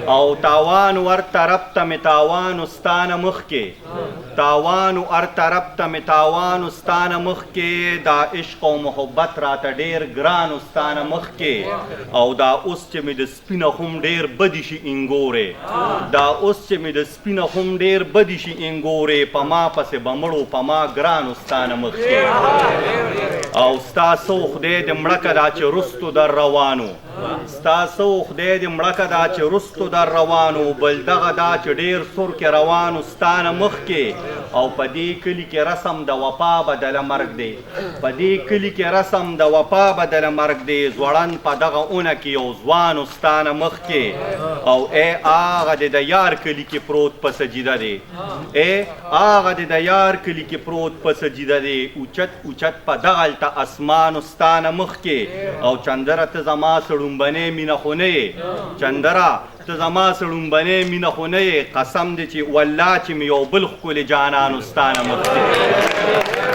او تاوان ور طرف ته می تاوان استانه مخکې تاوان ور طرف ته می تاوان استانه مخکې دا عشق او محبت راته ډېر ګران استانه مخکې او دا اوس چې مې د سپینه هم ډېر بدي شي انګورې دا اوس چې مې د سپینه هم ډېر بدي شي انګورې په ما پسې به مړو په ما ګران استانه مخکې او ستا سو خدای دې مړکه دا چې رستو در روانو ستا سو خدای دې مړکه دا چې رستو در روانو بل دغه دا چې ډېر سور کې روانو ستانه مخکې او په دې کلي کې رسم د وفا بدله مرګ دی په دې کلي کې رسم د وفا بدله مرګ دی ځوړن په دغه اونه کې یو ځوان استانه مخکې او ای هغه دې د یار کلي کې پروت په سجده دی ای هغه دې د یار کلي کې پروت په سجده دی اوچت اوچت په دغلته اسمان استانه مخکې او چندره ته زما سړومبنې مینه خو نه یې چندره ته زما سړومبنې مینه خو نه یې قسم دی چې والله چې مې یو بل ښکلې جانان استانه مخکې